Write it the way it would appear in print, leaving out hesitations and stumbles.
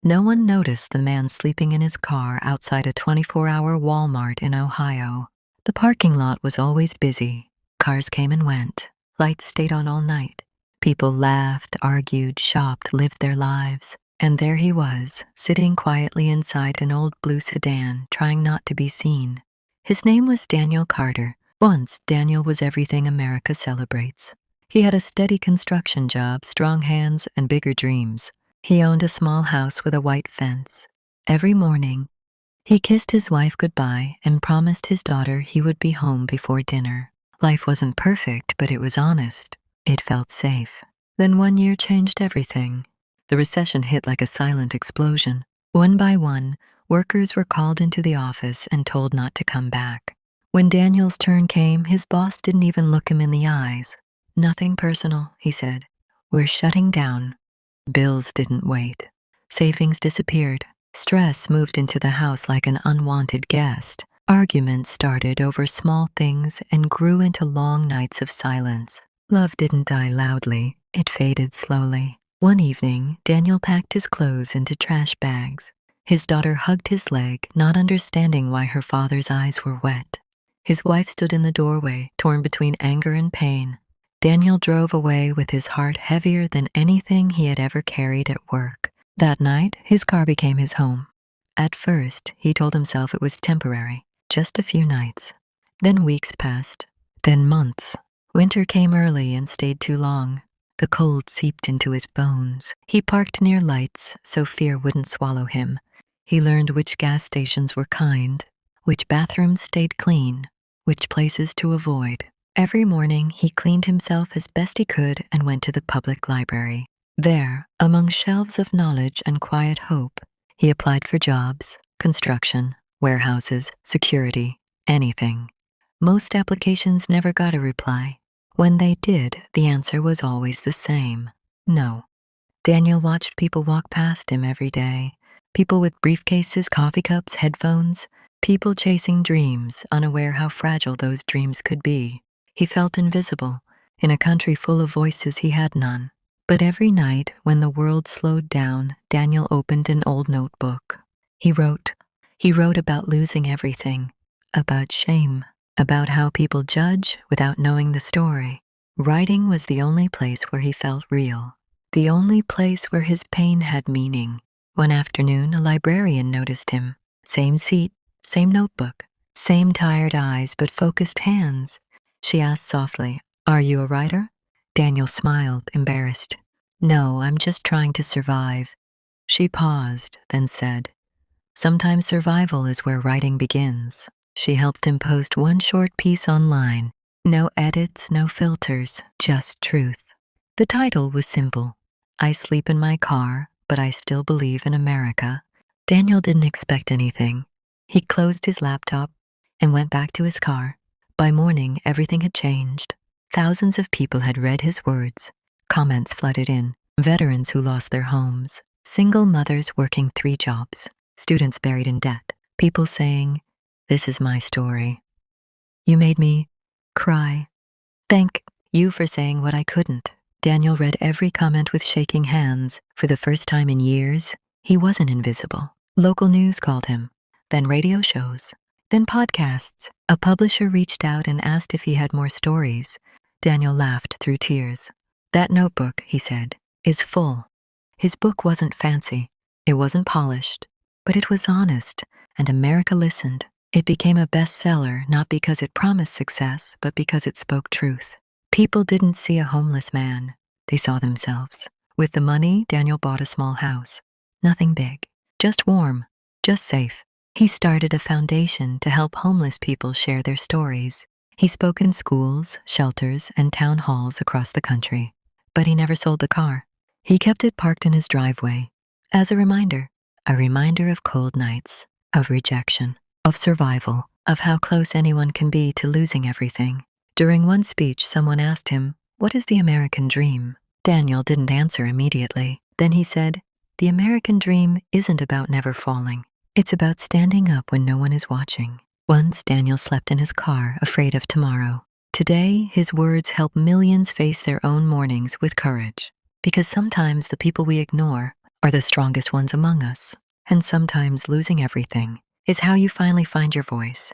No one noticed the man sleeping in his car outside a 24-hour Walmart in Ohio. The parking lot was always busy. Cars came and went. Lights stayed on all night. People laughed, argued, shopped, lived their lives. And there he was, sitting quietly inside an old blue sedan, trying not to be seen. His name was Daniel Carter. Once, Daniel was everything America celebrates. He had a steady construction job, strong hands, and bigger dreams. He owned a small house with a white fence. Every morning, he kissed his wife goodbye and promised his daughter he would be home before dinner. Life wasn't perfect, but it was honest. It felt safe. Then one year changed everything. The recession hit like a silent explosion. One by one, workers were called into the office and told not to come back. When Daniel's turn came, his boss didn't even look him in the eyes. "Nothing personal," he said. "We're shutting down." Bills didn't wait. Savings disappeared. Stress moved into the house like an unwanted guest. Arguments started over small things and grew into long nights of silence. Love didn't die loudly. It faded slowly. One evening, Daniel packed his clothes into trash bags. His daughter hugged his leg, not understanding why her father's eyes were wet. His wife stood in the doorway, torn between anger and pain. Daniel drove away with his heart heavier than anything he had ever carried at work. That night, his car became his home. At first, he told himself it was temporary, just a few nights. Then weeks passed, then months. Winter came early and stayed too long. The cold seeped into his bones. He parked near lights so fear wouldn't swallow him. He learned which gas stations were kind, which bathrooms stayed clean, which places to avoid. Every morning, he cleaned himself as best he could and went to the public library. There, among shelves of knowledge and quiet hope, he applied for jobs, construction, warehouses, security, anything. Most applications never got a reply. When they did, the answer was always the same: no. Daniel watched people walk past him every day. People with briefcases, coffee cups, headphones. People chasing dreams, unaware how fragile those dreams could be. He felt invisible, in a country full of voices he had none. But every night, when the world slowed down, Daniel opened an old notebook. He wrote. He wrote about losing everything, about shame, about how people judge without knowing the story. Writing was the only place where he felt real, the only place where his pain had meaning. One afternoon, a librarian noticed him. Same seat, same notebook, same tired eyes but focused hands. She asked softly, "Are you a writer?" Daniel smiled, embarrassed. "No, I'm just trying to survive." She paused, then said, "Sometimes survival is where writing begins." She helped him post one short piece online. No edits, no filters, just truth. The title was simple: "I sleep in my car, but I still believe in America." Daniel didn't expect anything. He closed his laptop and went back to his car. By morning, everything had changed. Thousands of people had read his words. Comments flooded in. Veterans who lost their homes. Single mothers working 3 jobs. Students buried in debt. People saying, "This is my story. You made me cry. Thank you for saying what I couldn't." Daniel read every comment with shaking hands. For the first time in years, he wasn't invisible. Local news called him, then radio shows, then podcasts. A publisher reached out and asked if he had more stories. Daniel laughed through tears. "That notebook," he said, "is full." His book wasn't fancy. It wasn't polished, but it was honest, and America listened. It became a bestseller not because it promised success, but because it spoke truth. People didn't see a homeless man. They saw themselves. With the money, Daniel bought a small house. Nothing big, just warm, just safe. He started a foundation to help homeless people share their stories. He spoke in schools, shelters, and town halls across the country. But he never sold the car. He kept it parked in his driveway as a reminder of cold nights, of rejection, of survival, of how close anyone can be to losing everything. During one speech, someone asked him, "What is the American dream?" Daniel didn't answer immediately. Then he said, "The American dream isn't about never falling. It's about standing up when no one is watching." Once, Daniel slept in his car, afraid of tomorrow. Today, his words help millions face their own mornings with courage. Because sometimes the people we ignore are the strongest ones among us. And sometimes losing everything is how you finally find your voice.